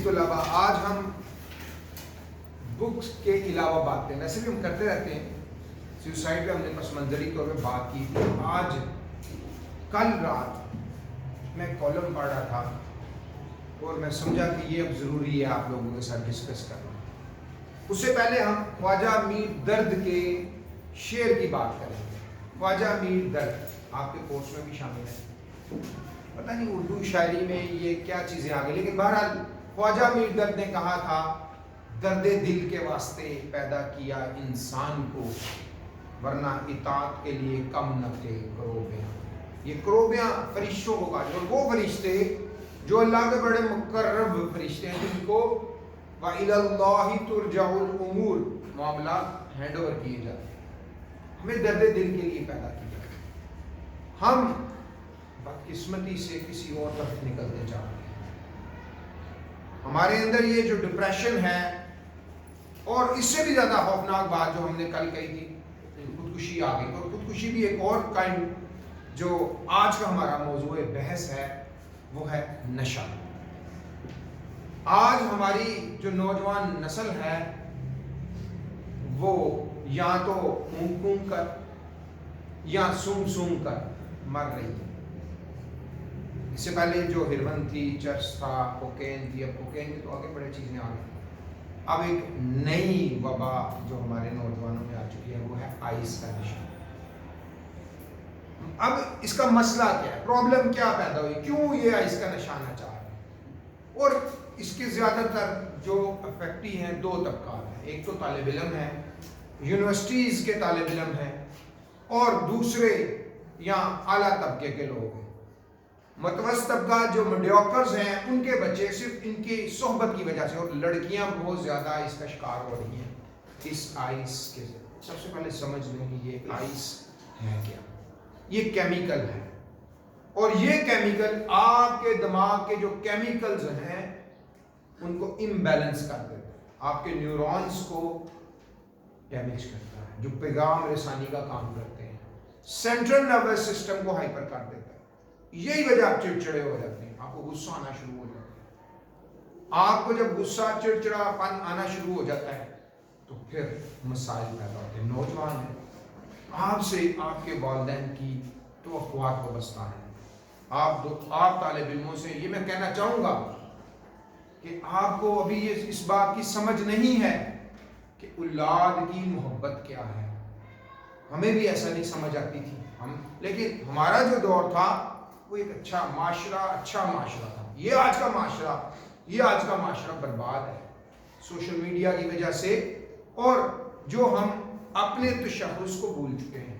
تو علاوہ آج ہم بکس کے علاوہ بات کریں. ویسے بھی ہم کرتے رہتے ہیں. سیوسائڈ پہ ہم نے پس منظری طور پہ بات کی تھی. آج کل رات میں کالم پڑھ رہا تھا اور میں سمجھا کہ یہ اب ضروری ہے آپ لوگوں کے ساتھ ڈسکس کرنا. اس سے پہلے ہم خواجہ میر درد کے شعر کی بات کریں گے. خواجہ میر درد آپ کے کورس میں بھی شامل ہے. پتہ نہیں اردو شاعری میں یہ کیا چیزیں آ گئی، لیکن بہرحال خواجہ میر درد نے کہا تھا درد دل کے واسطے پیدا کیا انسان کو، ورنہ اطاعت کے لیے کم نہ تھے کروبیاں. یہ کروبیاں فرشتوں کو کہا، اور وہ فرشتے جو اللہ کے بڑے مقرب فرشتے ہیں جن کو وَإِلَى اللَّهِ تُرْجَعُ الْأُمُورِ معاملات ہینڈ اوور کیے جاتے ہیں. ہمیں درد دل کے لیے پیدا کیا. ہم بدقسمتی سے کسی اور طرف نکلتے جا رہے ہیں. ہمارے اندر یہ جو ڈپریشن ہے، اور اس سے بھی زیادہ خوفناک بات جو ہم نے کل کہی تھی، خودکشی آ گئی. اور خودکشی بھی ایک اور کائنڈ جو آج کا ہمارا موضوع بحث ہے وہ ہے نشہ. آج ہماری جو نوجوان نسل ہے وہ یا تو اونگ اونگ کر یا سونگ سونگ کر مر رہی ہے. اس سے پہلے جو ہیروئن تھی، چرس تھا، کوکین تھی. اب کوکین کی تو آگے بڑے چیزیں آ گئی. اب ایک نئی وبا جو ہمارے نوجوانوں میں آ چکی ہے وہ ہے آئس کا نشہ. اب اس کا مسئلہ کیا ہے، پرابلم کیا پیدا ہوئی، کیوں یہ آئس کا نشہ آنا چاہ رہے ہیں؟ اور اس کے زیادہ تر جو افیکٹی ہیں دو طبقات ہیں. ایک تو طالب علم ہے، یونیورسٹیز کے طالب علم ہیں، اور دوسرے یا اعلیٰ طبقے کے لوگ ہیں. متوسط طبقہ جو میڈیوکرز ہیں ان کے بچے صرف ان کی صحبت کی وجہ سے، اور لڑکیاں بہت زیادہ اس کا شکار ہو رہی ہیں اس آئس کے. سب سے پہلے سمجھ لیں کہ یہ آئس ہے کیا. یہ کیمیکل ہے، اور یہ کیمیکل آپ کے دماغ کے جو کیمیکلز ہیں ان کو امبیلنس کر دیتا ہے. آپ کے نیورونز کو ڈیمیج کرتا ہے، جو پیغام رسانی کا کام کرتے ہیں. سینٹرل نروس سسٹم کو ہائپر کر دیتا ہے. یہی وجہ آپ چڑچڑے ہو جاتے ہیں، آپ کو غصہ آنا شروع ہو جاتا ہے. آپ کو جب غصہ چڑچڑا پن آنا شروع ہو جاتا ہے تو پھر مسائل پیدا ہوتے ہیں. نوجوان ہیں، آپ سے آپ کے والدین کی توقعات وابستہ ہیں. آپ طالب علموں سے یہ میں کہنا چاہوں گا کہ آپ کو ابھی یہ اس بات کی سمجھ نہیں ہے کہ اولاد کی محبت کیا ہے. ہمیں بھی ایسا نہیں سمجھ آتی تھی لیکن ہمارا جو دور تھا وہ ایک اچھا معاشرہ تھا. یہ آج کا معاشرہ برباد ہے سوشل میڈیا کی وجہ سے، اور جو ہم اپنے تشخص کو بھول چکے ہیں.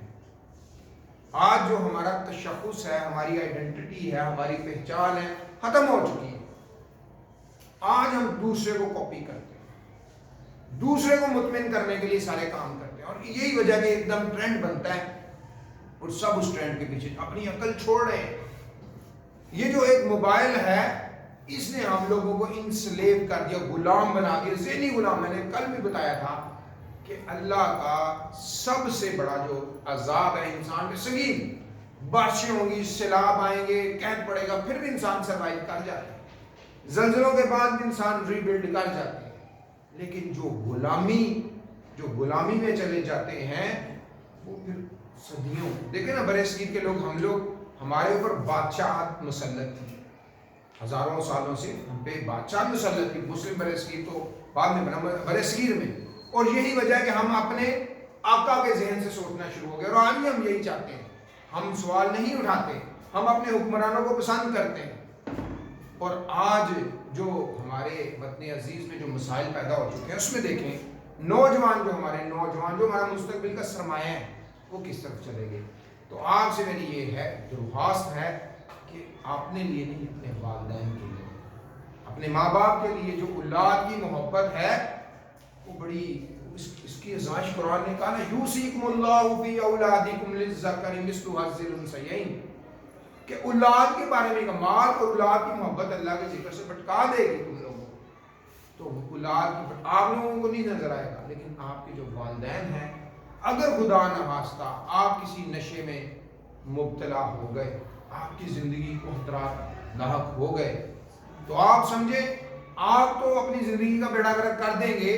آج جو ہمارا تشخص ہے، ہماری آئیڈینٹی ہے، ہماری پہچان ہے، ختم ہو چکی ہے. آج ہم دوسرے کو کاپی کرتے ہیں، دوسرے کو مطمئن کرنے کے لیے سارے کام کرتے ہیں، اور یہی وجہ کہ ایک دم ٹرینڈ بنتا ہے اور سب اس ٹرینڈ کے پیچھے اپنی عقل چھوڑ رہے ہیں. یہ جو ایک موبائل ہے اس نے ہم لوگوں کو انسلیو کر دیا، غلام بنا دیا، ذہنی غلام. میں نے کل بھی بتایا تھا کہ اللہ کا سب سے بڑا جو عذاب ہے انسان پہ سنگین. بارشیں ہوں گی، سیلاب آئیں گے، قحط پڑے گا، پھر بھی انسان سروائیو کر جاتا ہے. زلزلوں کے بعد بھی انسان ری بلڈ کر جاتے ہیں. لیکن جو غلامی میں چلے جاتے ہیں وہ پھر صدیوں. دیکھیں نا برِ صغیر کے لوگ، ہمارے اوپر بادشاہت مسلط تھی. ہزاروں سالوں سے ہم پہ بادشاہت مسلط تھی. مسلم برِ صغیر تو بعد میں بنا، برِ صغیر میں. اور یہی وجہ ہے کہ ہم اپنے آقا کے ذہن سے سوچنا شروع ہو گئے، اور آج بھی ہم یہی چاہتے ہیں. ہم سوال نہیں اٹھاتے، ہم اپنے حکمرانوں کو پسند کرتے ہیں. اور آج جو ہمارے وطن عزیز میں جو مسائل پیدا ہو چکے ہیں اس میں دیکھیں نوجوان جو ہمارا مستقبل کا سرمایہ ہے وہ کس طرف چلے گئے. تو آپ سے میری یہ ہے درخواست ہے کہ اپنے لیے نہیں، اپنے والدین کے لیے، اپنے ماں باپ کے لیے جو اولاد کی محبت ہے وہ بڑی، اس کی ازمائش قرآن نے کہا نا، یوصیکم اللہ فی اولادکم للذکر مثل حظ الانثیین، کہ اولاد کے بارے میں مال اور اولاد کی محبت اللہ کے ذکر سے بھٹکا دے گی تم لوگوں کو. تو اولاد کی آپ لوگوں کو نہیں نظر آئے گا، لیکن آپ کے جو والدین ہیں اگر خدا نخواستہ آپ کسی نشے میں مبتلا ہو گئے، آپ کی زندگی کو خطرات لاحق ہو گئے، تو آپ سمجھیں آپ تو اپنی زندگی کا بیڑا گرک کر دیں گے،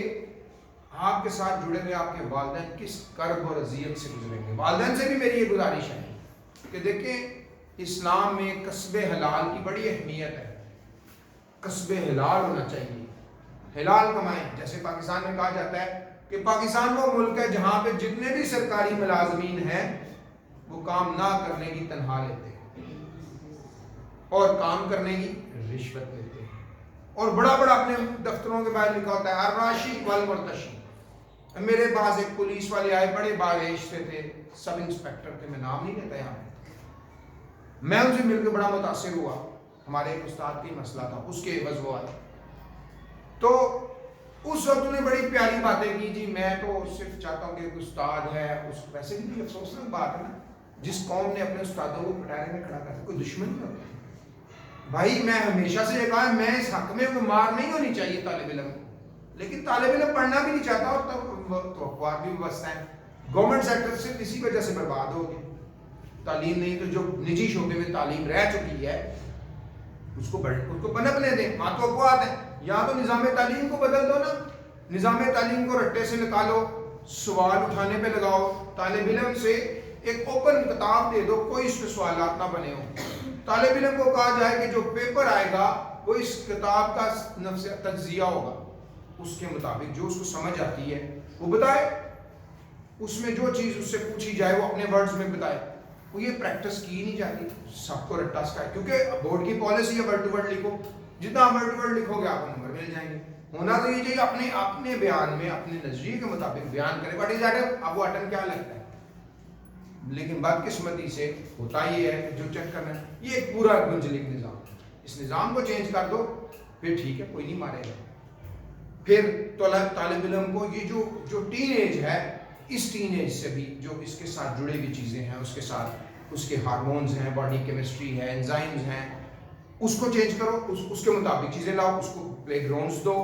آپ کے ساتھ جڑے ہوئے آپ کے والدین کس کرب اور اذیت سے گزریں گے. والدین سے بھی میری یہ گزارش ہے کہ دیکھیں اسلام میں کسب حلال کی بڑی اہمیت ہے. کسب حلال ہونا چاہیے، حلال کمائیں. جیسے پاکستان میں کہا جاتا ہے کہ پاکستان وہ ملک ہے جہاں پہ جتنے بھی سرکاری ملازمین ہیں وہ کام نہ کرنے کی تنخواہ لیتے ہیں اور کام کرنے کی رشوت لیتے ہیں. اور بڑا بڑا اپنے دفتروں کے باہر لکھا ہوتا ہے الراشی والمرتشی. میرے پاس ایک پولیس والے آئے، بڑے باریش سے تھے، سب انسپیکٹر تھے، میں نام نہیں لیتا یہاں پہ. میں ان سے مل کے بڑا متاثر ہوا. ہمارے ایک استاد کی مسئلہ تھا، اس کے عوض وہ آئے. تو اس وقت انہیں بڑی پیاری باتیں کی. جی میں تو صرف چاہتا ہوں کہ ایک استاد ہے، اس ویسے بھی افسوسناک بات ہے نا، جس قوم نے اپنے استادوں کو پٹانے میں کھڑا کر کوئی دشمن نہیں ہوتا. بھائی میں ہمیشہ سے یہ کہا ہے میں اس حق میں مار نہیں ہونی چاہیے طالب علم کو، لیکن طالب علم پڑھنا بھی نہیں چاہتا اور توقعات بھی وابستہ ہیں. گورنمنٹ سیکٹر سے اسی وجہ سے برباد ہو گئے. تعلیم نہیں تو جو نجی شعبے میں تعلیم رہ چکی ہے اس کو پنپنے دیں. وہاں توقعات ہیں، یا تو نظام تعلیم کو بدل دو نا، نظام تعلیم کو رٹے سے نکالو، سوال اٹھانے پہ لگاؤ. طالب علم سے ایک اوپن کتاب دے دو، کوئی اس پہ سوالات نہ بنے ہوں. طالب علم کو کہا جائے کہ جو پیپر آئے گا وہ اس کتاب کا نفس تجزیہ ہوگا، اس کے مطابق جو اس کو سمجھ آتی ہے وہ بتائے. اس میں جو چیز اس سے پوچھی جائے وہ اپنے ورڈز میں بتائے. وہ یہ پریکٹس کی نہیں جاتی، سب کو رٹا سکھائے. کیونکہ بورڈ کی پالیسی ہے ورڈ ٹو ورڈ لکھو، جتنا ورڈ ٹو ورڈ لکھو گے آپ کو نمبر مل جائیں گے. ہونا تو یہ چاہیے اپنے بیان میں اپنے نظریے کے مطابق بیان کرے. What is atom? اب وہ ایٹم کیا لگتا ہے. لیکن بدقسمتی سے ہوتا یہ ہے کہ جو چیک کرنا ہے یہ ایک پورا منجلک نظام، اس نظام کو چینج کر دو پھر ٹھیک ہے، کوئی نہیں مارے گا. پھر طالب علم کو یہ جو ٹین ایج ہے، اس ٹین ایج سے بھی جو اس کے ساتھ جڑے ہوئی چیزیں ہیں، اس کے ساتھ اس کے ہارمونز ہیں، باڈی کیمسٹری ہے، انزائمز ہیں، اس کو چینج کرو، اس کے مطابق چیزیں لاؤ. اس کو پلے گراؤنڈز دو،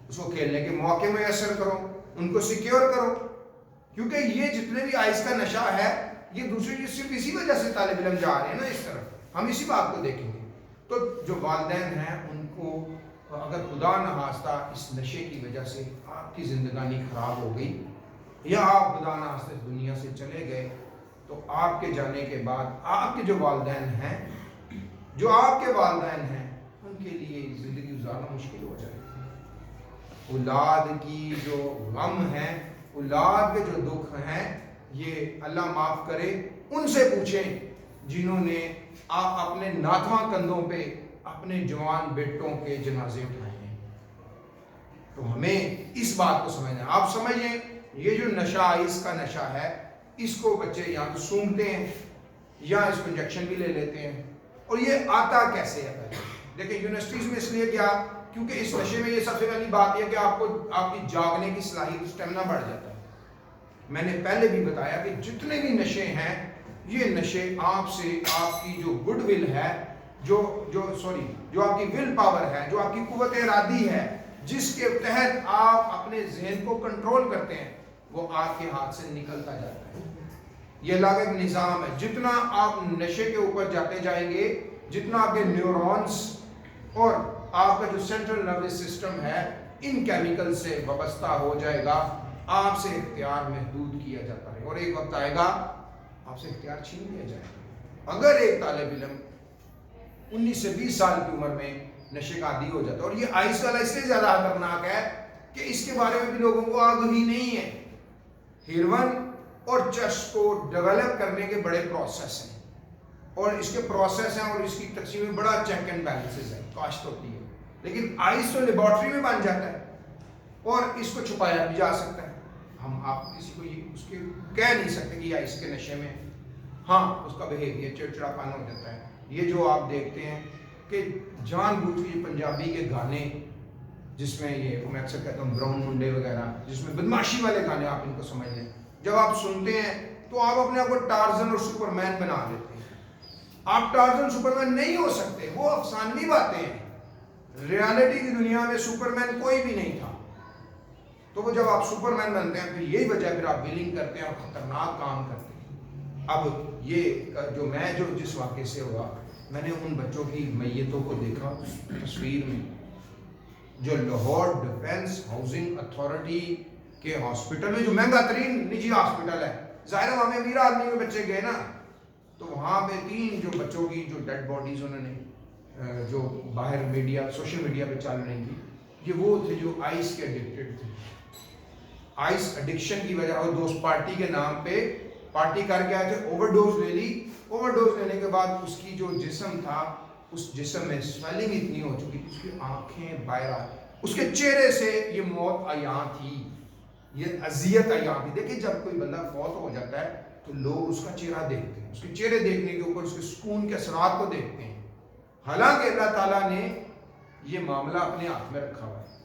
اس کو کھیلنے کے مواقع میسر کرو، ان کو سیکیور کرو. کیونکہ یہ جتنے بھی آئس کا نشہ ہے یہ دوسری چیز صرف اسی وجہ سے طالب علم جا رہے ہیں نا اس طرف. ہم اسی بات کو دیکھیں گے. تو جو والدین ہیں ان کو اگر خدا نخواستہ اس نشے کی وجہ سے آپ کی زندگانی خراب ہو گئی یا آپ خدا نخواستہ اس دنیا سے چلے گئے، تو آپ کے جانے کے بعد آپ کے جو والدین ہیں، ان کے لیے زندگی گزارنا مشکل ہو جائے گی. اولاد کی جو غم ہے، اولاد کے جو دکھ ہیں، یہ اللہ معاف کرے ان سے پوچھیں جنہوں نے اپنے ناتواں کندھوں پہ اپنے جوان بیٹوں کے جنازے اٹھائے ہیں. تو ہمیں اس بات کو سمجھنا ہے. آپ سمجھیں یہ جو نشہ اس کا نشہ ہے، اس کو بچے یا تو سونگھتے ہیں یا اس کو انجیکشن بھی لے لیتے ہیں. اور یہ آتا کیسے ہے؟ دیکھیں یونیورسٹیز میں اس لیے کیا، کیونکہ اس نشے میں یہ سب سے پہلی بات یہ کہ آپ کی جاگنے کی صلاحیت اسٹیمنا بڑھ جاتا ہے. میں نے پہلے بھی بتایا کہ جتنے بھی نشے ہیں یہ نشے آپ کی جو گڈ ول ہے، جو آپ کی ول پاور ہے، جو آپ کی قوت ارادی ہے، جس کے تحت آپ اپنے ذہن کو کنٹرول کرتے ہیں، وہ آپ کے ہاتھ سے نکلتا جاتا ہے. یہ اللہ کا ایک نظام ہے. جتنا آپ نشے کے اوپر جاتے جائیں گے، جتنا آپ کے نیورونز اور آپ کا جو سینٹرل نروس سسٹم ہے ان کیمیکل سے وابستہ ہو جائے گا، آپ سے اختیار محدود کیا جاتا ہے اور ایک وقت آئے گا آپ سے اختیار چھین لیا جائے گا. اگر ایک طالب علم 19 سے 20 سال کی عمر میں نشے کا عادی ہو جاتا ہے، اور یہ آئس والا اس لیے زیادہ خطرناک ہے کہ اس کے بارے میں بھی لوگوں کو آگاہی نہیں ہے. ہیروئن اور چرس کو ڈیولپ کرنے کے بڑے پروسیس ہیں اور اس کے پروسیس ہیں اور اس کی تقسیم میں بڑا چیک اینڈ بیلنسز ہے، کاشت ہوتی ہے. لیکن آئس تو لیبارٹری میں بن جاتا ہے اور اس کو چھپایا بھی جا سکتا ہے. آپ کسی کو یہ اس کے کہہ نہیں سکتے کہ آئس کے نشے میں ہاں اس کا بیہیویئر چڑچڑاپن ہو جاتا ہے. یہ جو آپ دیکھتے ہیں کہ جان بوجھ کے پنجابی کے گانے، جس میں یہ میں اکثر کہتا ہوں براؤن منڈے وغیرہ، جس میں بدماشی والے گانے آپ ان کو سمجھ لیں، جب آپ سنتے ہیں تو آپ اپنے آپ کو ٹارزن اور سپرمین بنا دیتے ہیں. آپ ٹارزن سپرمین نہیں ہو سکتے، وہ افسانوی باتیں ہیں. ریالٹی کی دنیا میں سپرمین کوئی بھی نہیں تھا. تو وہ جب آپ سپرمین بنتے ہیں پھر یہی وجہ پھر آپ ولنگ کرتے ہیں اور خطرناک کام کرتے ہیں. اب یہ جو جس واقعے سے ہوا، میں نے ان بچوں کی میتوں کو دیکھا تصویر میں، جو لاہور ڈیفنس ہاؤسنگ اتھارٹی کے ہاسپٹل میں جو مہنگا ترین نجی ہاسپٹل ہے، ظاہر وہاں میں امیر آدمی کے بچے گئے نا، تو وہاں پہ 3 جو بچوں کی جو ڈیڈ باڈیز انہوں نے جو باہر میڈیا سوشل میڈیا پہ چل رہی تھی، یہ وہ تھے جو آئس کے ایڈکٹڈ تھے. آئس ایڈکشن کی وجہ وہ دوست پارٹی کے نام پہ پارٹی کر کے آئے تھے، اوور ڈوز لے لی. اوور ڈوز لینے کے بعد اس کی جو جسم تھا، اس جسم میں سویلنگ اتنی ہو چکی تھی، اس کی آنکھیں باہر آ، اس کے چہرے سے یہ موت عیاں تھی، یہ اذیت عیاں تھی. دیکھیں جب کوئی بندہ فوت ہو جاتا ہے تو لوگ اس کا چہرہ دیکھتے ہیں، اس کے چہرے دیکھنے کے اوپر اس کے سکون کے اثرات کو دیکھتے ہیں. حالانکہ اللہ تعالیٰ نے یہ معاملہ اپنے ہاتھ میں رکھا ہوا ہے.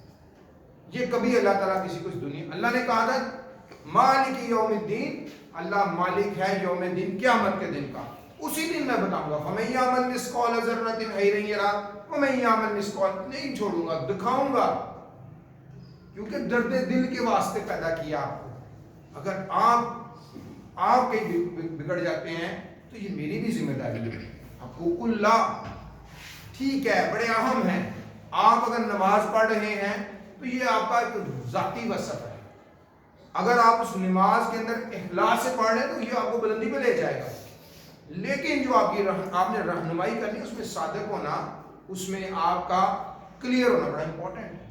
یہ کبھی اللہ تعالیٰ کسی کو اس دنیا، اللہ نے کہا تھا مالک یوم الدین، اللہ مالک ہے یوم الدین، قیامت کے دن کا. اسی دن میں بتاؤں گا فَمَن يَعْمَلْ مِثْقَالَ ذَرَّةٍ خَيْرًا يَرَهُ وَمَن يَعْمَلْ مِثْقَالَ، نہیں چھوڑوں گا، دکھاؤں گا، کیونکہ درد دل کے واسطے پیدا کیا آپ کو. اگر آپ کہیں بگڑ جاتے ہیں تو یہ میری بھی ذمہ داری ہے. حقوق اللہ ٹھیک ہے، بڑے اہم ہیں. آپ اگر نماز پڑھ رہے ہیں تو یہ آپ کا ایک ذاتی وصف ہے. اگر آپ اس نماز کے اندر اخلاص سے پڑھ رہے ہیں تو یہ آپ کو بلندی پہ لے جائے گا. لیکن جو آپ نے رہنمائی کرنی ہے، اس میں صادق ہونا، اس میں آپ کا کلیئر ہونا بڑا امپورٹنٹ ہے.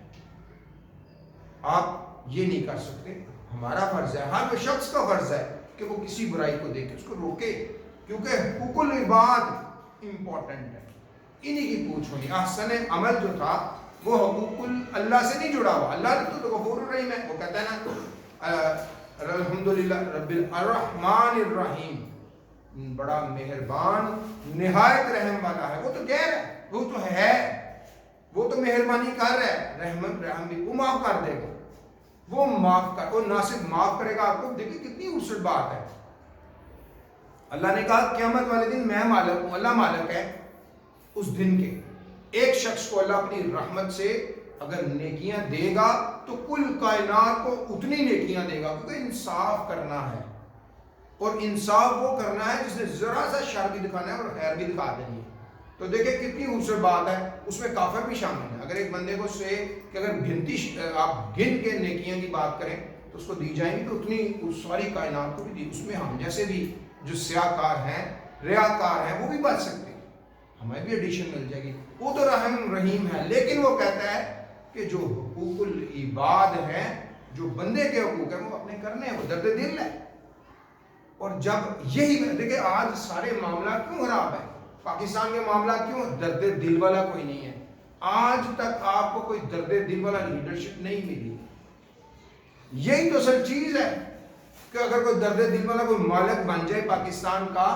آپ یہ نہیں کر سکتے. ہمارا فرض ہے، ہر شخص کا فرض ہے کہ وہ کسی برائی کو دیکھے، اس کو روکے، کیونکہ حقوق العباد امپورٹنٹ ہے. انہی کی پوچھ ہونی. احسن عمل جو تھا وہ حقوق اللہ سے نہیں جڑا ہوا. اللہ تو غفور الرحیم ہے. وہ کہتا ہے نا الحمدللہ رب الرحمن الرحیم، بڑا مہربان نہایت رحم والا ہے. وہ تو غیر ہے، وہ تو ہے، وہ تو مہربانی کر رہا ہے، رحم بھی وہ معاف کر دے گا. وہ معاف کر، وہ نہ صرف معاف کرے گا آپ کو. دیکھیں کتنی خوبصورت بات ہے. اللہ نے کہا قیامت والے دن میں مالک ہوں. اللہ مالک ہے اس دن کے. ایک شخص کو اللہ اپنی رحمت سے اگر نیکیاں دے گا تو کل کائنات کو اتنی نیکیاں دے گا، کیونکہ انصاف کرنا ہے. اور انصاف وہ کرنا ہے جس نے ذرا سا شر بھی دکھانا ہے اور خیر بھی دکھا دینی ہے. تو دیکھیں کتنی خوبصورت بات ہے. اس میں کافر بھی شامل ہے. اگر ایک بندے کو سے کہ اگر آپ گن کے نیکیاں کی بات کریں تو اس کو دی جائیں گی تو اتنی اس ساری کائنات کو بھی دی. اس میں ہم جیسے بھی جو سیاہ کار ہیں، ریاکار ہیں، وہ بھی بچ سکتے ہیں، ہمیں بھی ایڈیشن مل جائے گی. وہ تو رحم رحیم ہے. لیکن وہ کہتا ہے کہ جو حقوق العباد ہیں، جو بندے کے حقوق ہیں، وہ اپنے کرنے ہیں، وہ درد دل ہے. اور جب یہی دیکھیں آج سارے معاملہ کیوں خراب ہے، پاکستان کے معاملہ کیوں درد دل والا کوئی نہیں ہے. آج تک آپ کو کوئی درد دل والا لیڈرشپ نہیں ملی. یہی تو اصل چیز ہے کہ اگر کوئی درد دل والا کوئی مالک بن جائے پاکستان کا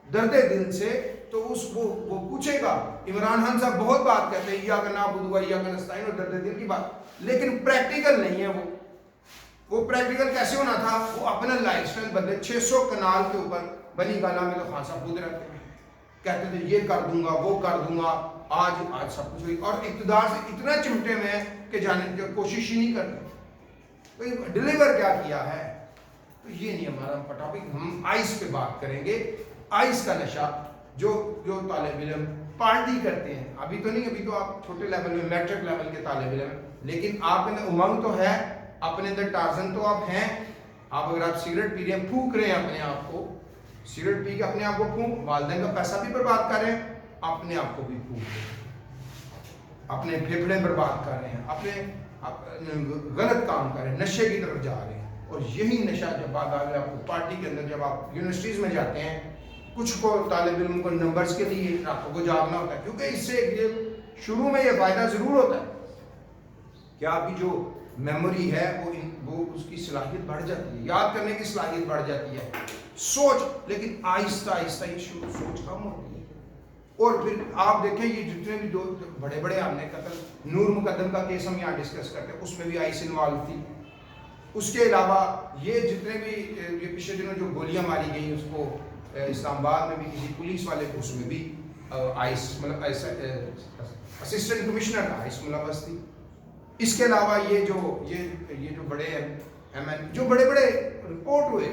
درد دل سے، تو وہ پوچھے گا. عمران خان صاحب بہت بات کہتے ہیں یا نعبد و ایاک نستعین اور درد دل کی بات، لیکن پریکٹیکل نہیں ہے. وہ پریکٹیکل کیسے ہونا تھا؟ وہ اپنا لائف سٹائل بدلے. 600 کنال کے اوپر بنی گالا میں تو خان صاحب خود رہتے ہیں، کہتے تھے یہ کر دوں گا، وہ کر دوں گا. آج سب کچھ ہوئی اور اقتدار سے اتنا چمٹے میں ہے کہ جانے کی کوشش ہی نہیں کرتے. ڈیلیور کیا کیا ہے؟ تو یہ نہیں ہمارا ٹاپک. ہم آئس پہ بات کریں گے. آئس کا نشہ جو طالب علم پارٹی کرتے ہیں، ابھی تو نہیں، ابھی تو آپ چھوٹے لیول میں میٹرک لیول کے طالب علم ہیں، لیکن آپ کے اندر امنگ تو ہے، اپنے اندر ٹارزن تو آپ ہیں. آپ اگر آپ سگریٹ پی رہے ہیں، پھونک رہے ہیں اپنے آپ کو، سگریٹ پی کے اپنے آپ کو پھونک، والدین کا پیسہ بھی برباد کر رہے ہیں، اپنے آپ کو بھی پھونک رہے ہیں، اپنے پھیپھڑے برباد کر رہے ہیں، اپنے غلط کام کر رہے ہیں، نشے کی طرف جا رہے ہیں. اور یہی نشہ جب بعد آگے آپ کو پارٹی کے اندر، جب آپ یونیورسٹیز میں جاتے ہیں، کچھ کو طالب علم کو نمبرز کے لیے راتوں کو جاگنا ہوتا ہے، کیونکہ اس سے شروع میں یہ فائدہ ضرور ہوتا ہے کہ آپ کی جو میموری ہے وہ اس کی صلاحیت بڑھ جاتی ہے، یاد کرنے کی صلاحیت بڑھ جاتی ہے، سوچ. لیکن آہستہ آہستہ یہ سوچ کم ہوتی ہے. اور پھر آپ دیکھیں یہ جتنے بھی دو بڑے بڑے ہم نے قتل، نور مقدم کا کیس ہم یہاں ڈسکس کرتے ہیں، اس میں بھی آئس انوالو تھی. اس کے علاوہ یہ جتنے بھی یہ پچھلے دنوں جو گولیاں ماری گئیں، اس کو اسلام آباد میں بھی کسی پولیس والے کو، اس میں بھی آئس مطلب اسسٹنٹ کمشنر کا آئس ملوث تھی. اس کے علاوہ یہ جو بڑے جو بڑے بڑے رپورٹ ہوئے،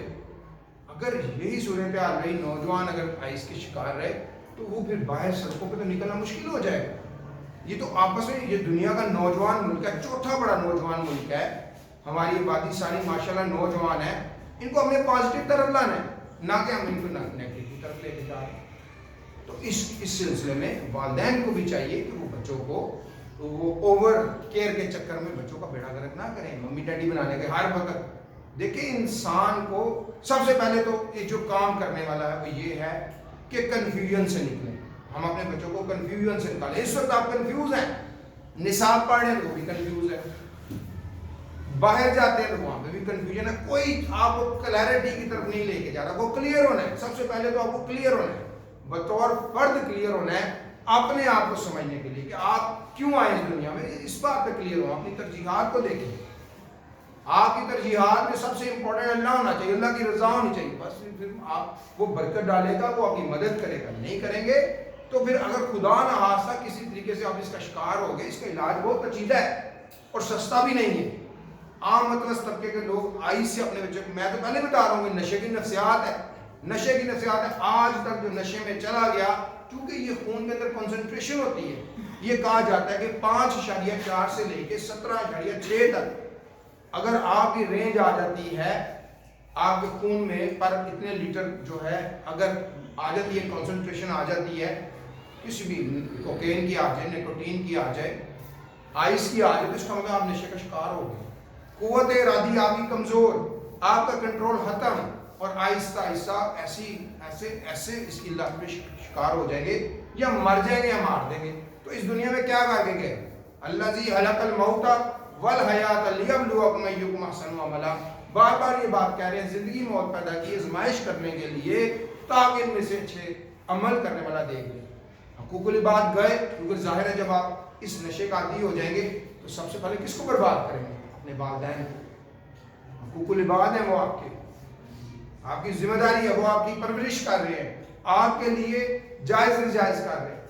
اگر یہی صورتحال رہی، نوجوان اگر آئس کے شکار رہے تو وہ پھر باہر سڑکوں پہ تو نکلنا مشکل ہو جائے گا. یہ تو آپس میں یہ دنیا کا نوجوان ملک ہے، چوتھا بڑا نوجوان ملک ہے، ہماری آبادی ساری ماشاءاللہ نوجوان ہے، ان کو ہم نے پازیٹیو طرف لانا ہے، نہ کہ ہم ان کو نیگیٹو کی طرف لے کے جا رہے ہیں۔ تو اس سلسلے میں والدین کو بھی چاہیے کہ وہ بچوں کو وہ اوور کیئر کے چکر میں بچوں کا بیڑا غرق نہ کریں، ممی ڈیڈی بنانے کے ہر وقت۔ دیکھیں انسان کو سب سے پہلے تو یہ جو کام کرنے والا ہے وہ یہ ہے کہ کنفیوژن سے نکلیں، ہم اپنے بچوں کو کنفیوژن سے نکالیں۔ اس وقت آپ کنفیوز ہیں، نصاب پڑھ رہے ہیں تو وہ بھی کنفیوز ہے، باہر جاتے ہیں تو وہاں پہ بھی کنفیوژن ہے، کوئی آپ کو کلیئرٹی کی طرف نہیں لے کے جا رہا۔ وہ کلیئر ہونا ہے، سب سے پہلے تو آپ کو کلیئر ہونا ہے، بطور فرد کلیئر ہونا ہے اپنے آپ کو سمجھنے کے لیے کہ آپ کیوں آئے اس دنیا میں، اس بات پہ کلیئر ہو، اپنی ترجیحات کو دیکھیں۔ آپ کی ترجیحات میں سب سے امپورٹنٹ اللہ ہونا چاہیے، اللہ کی رضا ہونی چاہیے، بس پھر آپ وہ برکت ڈالے گا، وہ آپ کی مدد کرے گا۔ نہیں کریں گے تو پھر اگر خدا نہ خواستہ کسی طریقے سے آپ اس کا شکار ہو گئے، اس کا علاج بہت پیچیدہ ہے اور سستا بھی نہیں ہے۔ عام مطلب طبقے کے لوگ آئس سے اپنے بچے کو، میں تو پہلے بتا رہا ہوں کہ نشے کی نفسیات ہے، نشے کی نفسیات ہے۔ آج تک جو نشے میں چلا گیا، کیونکہ یہ خون کے اندر کنسنٹریشن ہوتی ہے، یہ کہا جاتا ہے کہ 5.4 سے لے کے 17.6 تک اگر آپ کی رینج آ جاتی ہے آپ کے خون میں پر اتنے لیٹر جو ہے اگر آ جاتی ہے، کنسنٹریشن آ جاتی ہے، کسی بھی کوکین کی آ جائے، نیکوٹین کی آ جائے، آئس کی آ جائے، تو اس کا مطلب آپ نشے کا شکار ہو گئے۔ قوت ارادی آپ کی کمزور، آپ کا کنٹرول ختم، اور آہستہ آہستہ ایسے اس کی لت میں شکار ہو جائیں گے، یا مر جائیں گے یا مار دیں گے۔ تو اس دنیا میں کیا کہا گیا؟ الذی خلق الموت والحیات لیبلوکم ایکم احسن عملا۔ بار بار یہ بات کہہ رہے ہیں، زندگی موت پیدا کی آزمائش کرنے کے لیے، تاکہ ان میں سے اچھے عمل کرنے والا دیکھ لیں۔ حقوق العباد گئے، کیونکہ ظاہر ہے جب آپ اس نشے کا عادی ہو جائیں گے تو سب سے پہلے کس کو برباد کریں گے؟ اپنے والدین کو۔ حقوق العباد ہیں وہ آپ کی ذمہ داری ہے، وہ آپ کی پرورش کر رہے ہیں، آپ کے لیے جائز نجائز کر رہے ہیں،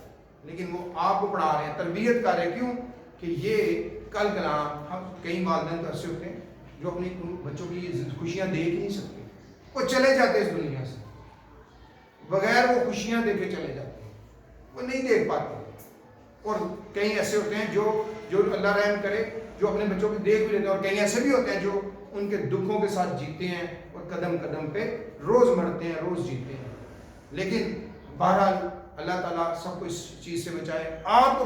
لیکن وہ آپ کو پڑھا رہے ہیں، تربیت کر رہے ہیں۔ کیوں کہ یہ کل کلام، ہم کئی والدین تو ایسے ہوتے ہیں جو اپنی بچوں کی خوشیاں دیکھ نہیں سکتے، وہ چلے جاتے اس دنیا سے بغیر وہ خوشیاں دیکھے چلے جاتے ہیں، وہ نہیں دیکھ پاتے۔ اور کئی ایسے ہوتے ہیں جو اللہ رحم کرے جو اپنے بچوں کو دیکھ بھی لیتے ہیں، اور کئی ایسے بھی ہوتے ہیں جو ان کے دکھوں کے ساتھ جیتے ہیں اور قدم قدم پہ روز مرتے ہیں، روز جیتے ہیں۔ لیکن بہرحال اللہ تعالیٰ سب کو اس چیز سے بچائے۔ آپ کو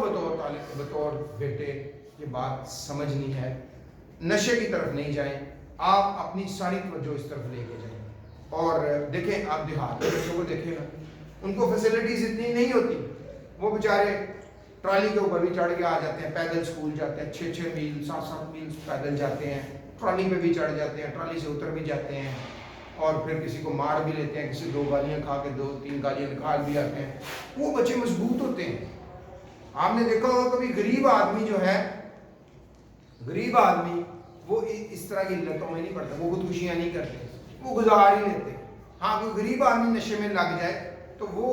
بطور بیٹے یہ بات سمجھنی ہے، نشے کی طرف نہیں جائیں، آپ اپنی ساری توجہ اس طرف لے کے جائیں۔ اور دیکھیں، آپ دیہات کے بچوں کو دیکھیں نا، ان کو فیسلٹیز اتنی نہیں ہوتی، وہ بیچارے ٹرالی کے اوپر بھی چڑھ کے آ جاتے ہیں، پیدل اسکول جاتے ہیں، 6 میل 7 میل پیدل جاتے ہیں، ٹرالی پہ بھی چڑھ جاتے ہیں، ٹرالی سے اتر بھی جاتے ہیں، اور پھر کسی کو مار بھی لیتے ہیں، کسی 2 گالیاں کھا کے 2-3 گالیاں نکال بھی آتے ہیں۔ وہ بچے مضبوط ہوتے ہیں۔ آپ نے دیکھا ہوگا کبھی غریب آدمی جو ہے، غریب آدمی وہ اس طرح کی لتوں میں نہیں پڑتا، وہ خودکشیاں نہیں کرتے، وہ گزار ہی لیتے۔ ہاں، کوئی غریب آدمی نشے میں لگ جائے تو وہ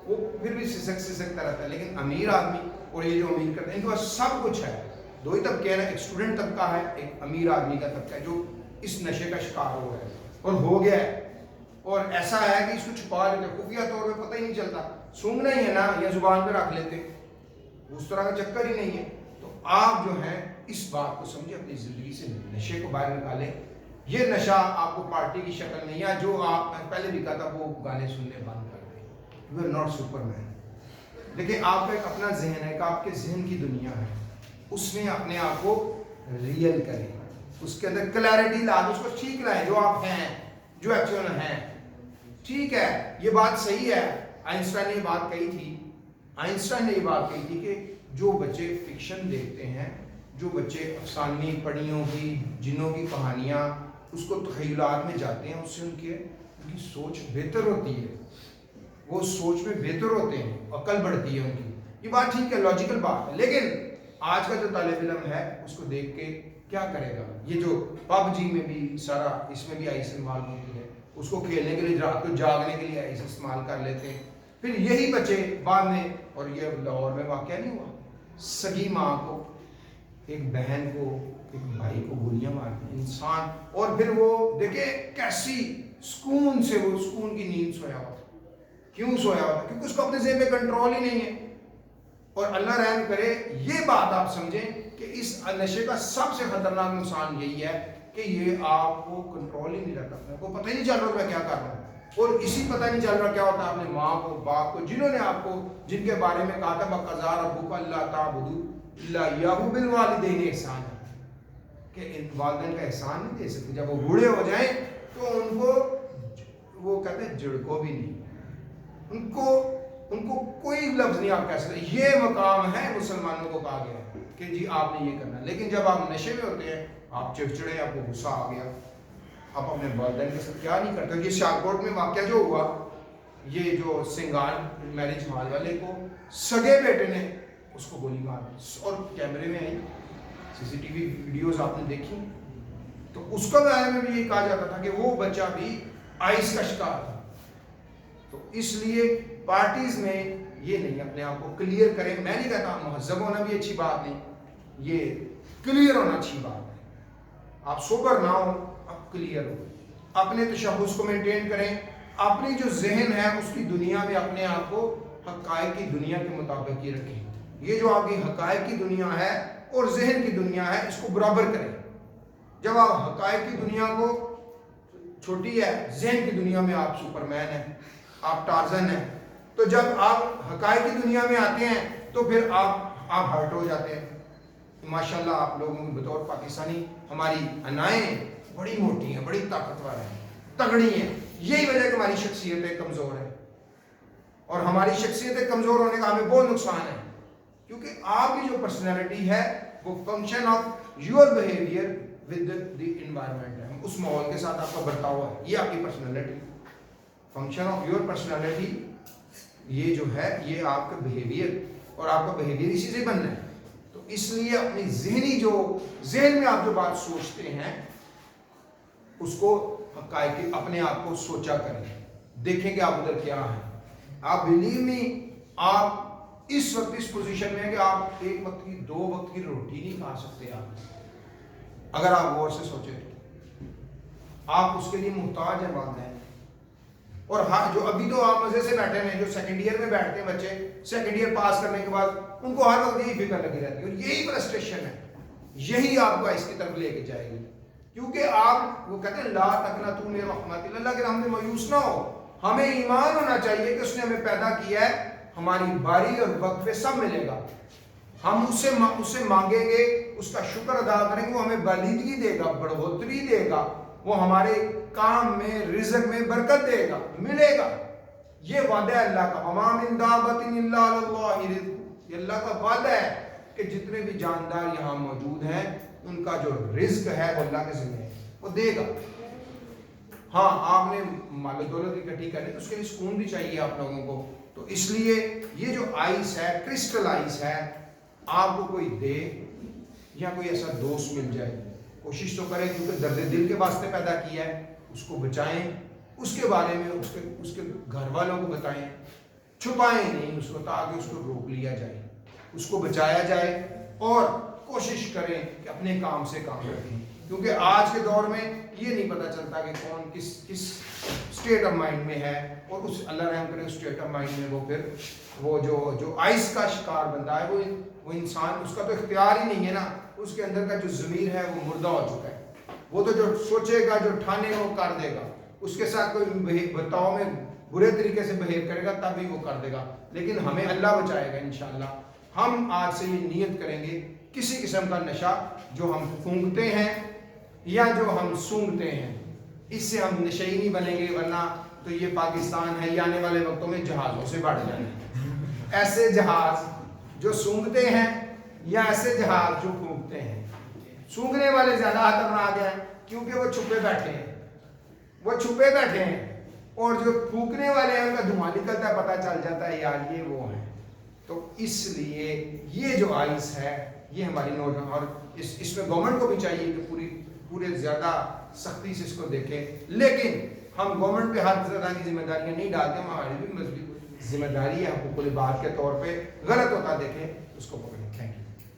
پھر بھی سسکتا رہتا ہے، لیکن امیر آدمی، اور یہ جو امیر کرتے ہیں ان کے پاس سب کچھ ہے۔ 2 ہی طبقے ہیں، ایک اسٹوڈنٹ طبقہ ہے، ایک امیر آدمی کا طبقہ ہے جو اس نشے کا شکار ہوا ہے اور ہو گیا ہے، اور ایسا ہے کہ اس کو چھپا لیتے، خفیہ طور پہ پتہ ہی نہیں چلتا، سونگنا ہی ہے نا، یا زبان پہ رکھ لیتے، اس طرح کا چکر ہی نہیں ہے۔ تو آپ جو ہیں اس بات کو سمجھیں، اپنی زندگی سے نشے کو باہر نکالیں۔ یہ نشہ آپ کو پارٹی کی شکل میں، یا جو آپ پہلے بھی کہا تھا وہ گانے سننے بند کر دیں۔ یو آر ناٹ سپر مین۔ دیکھیں، آپ کا ایک اپنا ذہن ہے، ایک آپ کے ذہن کی دنیا ہے، اس میں اپنے آپ کو ریئل کریں، اس کے اندر کلیئرٹی لا دیں، اس کو ٹھیک لائیں، جو آپ ہیں، جو ایکچوئل ہیں۔ ٹھیک ہے، یہ بات صحیح ہے، آئنسٹائن نے یہ بات کہی تھی، آئنسٹائن نے یہ بات کہی تھی کہ جو بچے فکشن دیکھتے ہیں، جو بچے افسانوی پڑھیوں کی، جنوں کی کہانیاں، اس کو تخیلات میں جاتے ہیں، اس سے ان کی سوچ بہتر ہوتی ہے، وہ سوچ میں بہتر ہوتے ہیں، عقل بڑھتی ہے ان کی۔ یہ بات ٹھیک ہے، لاجیکل بات ہے، لیکن آج کا جو طالب علم ہے اس کو دیکھ کے کیا کرے گا؟ یہ جو پب جی میں بھی سارا، اس میں بھی آئس استعمال ہوتی ہے، اس کو کھیلنے کے لیے، رات کو جاگنے کے لیے آئس استعمال کر لیتے ہیں، پھر یہی بچے بعد میں، اور یہ لاہور میں واقعہ نہیں ہوا، سگی ماں کو، ایک بہن کو، ایک بھائی کو گولیاں مارتی انسان، اور پھر وہ دیکھیں کیسی سکون سے، وہ سکون کی نیند سویا ہوا تھا۔ کیوں سویا ہوا تھا؟ کیونکہ اس کو اپنے ذہن پہ کنٹرول ہی نہیں ہے۔ اور اللہ رحم کرے یہ بات آپ سمجھیں کہ اس نشے کا سب سے خطرناک نقصان یہی ہے کہ یہ آپ کو کنٹرول ہی نہیں رکھتا، آپ کو پتہ ہی نہیں چل رہا میں کیا کر رہا ہوں، اور اسی پتہ نہیں چل رہا کیا ہوتا ہے اپنے ماں کو باپ کو جنہوں نے آپ کو جن کے بارے میں کہا تھا بقضا ربک اللہ تعبدوا الا اياه بالوالدین احسانا، کہ ان والدین کا احسان نہیں دے سکتے، جب وہ بوڑھے ہو جائیں تو ان کو وہ کہتے ہیں جڑکو بھی نہیں، ان کو کوئی لفظ نہیں آپ کہہ سکتے، یہ مقام ہے مسلمانوں کو کہا گیا کہ جی آپ نے یہ کرنا، لیکن جب آپ نشے میں ہوتے ہیں آپ چڑچڑے، آپ کو غصہ آ گیا، آپ اپنے والدین کے ساتھ کیا نہیں کرتے۔ یہ سیالکوٹ میں واقعہ جو ہوا، یہ جو سنگان میرج ہال والے کو سگے بیٹے نے اس کو گولی مار دی، اور کیمرے میں آئی CCTV ویڈیوز آپ نے دیکھی، تو اس کا بارے میں بھی یہ کہا جاتا تھا کہ وہ بچہ بھی آئس کا شکار تھا۔ تو اس لیے پارٹیز میں یہ نہیں، اپنے آپ کو کلیئر کریں، میں نہیں کہتا مہذب ہونا بھی اچھی بات نہیں، یہ کلیئر ہونا اچھی بات ہے، آپ سوبر نہ ہو، آپ کلیئر ہو، اپنے تشخص کو مینٹین کریں، اپنی جو ذہن ہے اس کی دنیا میں اپنے آپ کو حقائق کی دنیا کے مطابق ہی رکھیں، یہ جو آپ کی حقائق کی دنیا ہے اور ذہن کی دنیا ہے اس کو برابر کریں۔ جب آپ حقائق کی دنیا کو چھوٹی ہے، ذہن کی دنیا میں آپ سپرمین ہیں، آپ ٹارزن ہیں، تو جب آپ حقائق کی دنیا میں آتے ہیں تو پھر آپ ہرٹ ہو جاتے ہیں۔ ماشاءاللہ آپ لوگوں کی بطور پاکستانی ہماری انائیں بڑی موٹی ہیں، بڑی طاقتور ہیں، تگڑی ہیں، یہی وجہ کہ ہماری شخصیتیں کمزور ہیں، اور ہماری شخصیتیں کمزور ہونے کا ہمیں بہت نقصان ہے، کیونکہ آپ کی جو پرسنالٹی ہے وہ function of your behaviour with the environment ہے، اس ماحول کے ساتھ آپ کا برتاؤ ہے، یہ آپ کی personality, function of your personality, یہ جو ہے یہ آپ کا بیہیویئر، اور آپ کا بیہیویئر اسی سے بننا ہے۔ تو اس لیے اپنی ذہنی جو ذہن میں آپ جو بات سوچتے ہیں اس کو حقائق اپنے آپ کو سوچا کریں، دیکھیں کہ آپ ادھر کیا ہیں۔ آپ بلیو می، آپ اس وقت اس پوزیشن میں ہیں کہ آپ ایک وقت کی 2 وقت کی روٹی نہیں کھا سکتے، آپ اگر آپ غور سے سوچیں تو آپ اس کے لیے محتاج ہیں والدین، اور ہاں جو ابھی تو آپ مزے سے بیٹھے ہیں، جو سیکنڈ ایئر میں بیٹھتے ہیں بچے، سیکنڈ ایئر پاس کرنے کے بعد ان کو ہر وقت یہی فکر لگی رہتی ہے، اور یہی فرسٹریشن ہے، یہی آپ کو اس کی طرف لے کے جائے گی، کیونکہ آپ وہ کہتے ہیں لا تقنطوا من رحمت اللہ، کہ ہم مایوس نہ ہو، ہمیں ایمان ہونا چاہیے کہ اس نے ہمیں پیدا کیا ہے، ہماری باری اور وقت پہ سب ملے گا، ہم اس سے مانگیں گے، اس کا شکر ادا کریں گے، وہ ہمیں بالیدگی دے گا، بڑھوتری دے گا، وہ ہمارے کام میں رزق میں برکت دے گا، ملے گا، یہ وعدہ ہے اللہ کا، وما من دابۃ الا علی اللہ رزقها، یہ اللہ کا وعدہ ہے کہ جتنے بھی جاندار یہاں موجود ہیں ان کا جو رزق ہے وہ اللہ کے ذمہ ہے، وہ دے گا۔ ہاں آپ نے مال و دولت اکٹھی کرنی تو اس کے لیے سکون بھی چاہیے آپ لوگوں کو، تو اس لیے یہ جو آئس ہے، کرسٹل آئس ہے، آپ کو کوئی دے یا کوئی ایسا دوست مل جائے، کوشش تو کریں، کیونکہ درد دل کے واسطے پیدا کیا ہے، اس کو بچائیں، اس کے بارے میں اس کے گھر والوں کو بتائیں، چھپائیں نہیں اس کو، تاکہ اس کو روک لیا جائے، اس کو بچایا جائے، اور کوشش کریں کہ اپنے کام سے کام رکھیں، کیونکہ آج کے دور میں یہ نہیں پتہ چلتا کہ کون کس اسٹیٹ آف مائنڈ میں ہے، اور اس اللہ رحم کرے اس اسٹیٹ آف مائنڈ میں وہ پھر وہ جو آئس کا شکار بنتا ہے، وہ انسان، اس کا تو اختیار ہی نہیں ہے نا، اس کے اندر کا جو ضمیر ہے وہ مردہ ہو چکا ہے، وہ تو جو سوچے گا، جو ٹھانے گا وہ کر دے گا، اس کے ساتھ کوئی برتاؤ میں برے طریقے سے بہیو کرے گا تب بھی وہ کر دے گا، لیکن ہمیں اللہ بچائے گا انشاءاللہ۔ ہم آج سے یہ نیت کریں گے کسی قسم کا نشہ جو ہم پھونکتے ہیں یا جو ہم سونگھتے ہیں اس سے ہم نشئی نہیں بنیں گے، ورنہ تو یہ پاکستان ہے، یہ آنے والے وقتوں میں جہازوں سے بڑھ جائیں گے، ایسے جہاز جو سونگھتے ہیں یا ایسے جہاز جو پھونکتے ہیں۔ سونگھنے والے زیادہ خطرناک ہیں کیونکہ وہ چھپے بیٹھے ہیں، اور جو پھونکنے والے ہیں ان کا دھواں نکلتا ہے، پتہ چل جاتا ہے یار یہ وہ ہیں۔ تو اس لیے یہ جو آئس ہے یہ ہماری نوجوان، اور اس میں گورنمنٹ کو بھی چاہیے کہ پورے زیادہ سختی سے اس کو دیکھیں، لیکن ہم گورنمنٹ پہ ہر طرح کی ذمہ داریاں نہیں ڈالتے، ہماری بھی مذہبی ذمہ داری ہے، حقوق العباد کے طور پہ غلط ہوتا دیکھیں اس کو پکڑیں۔ Thank you.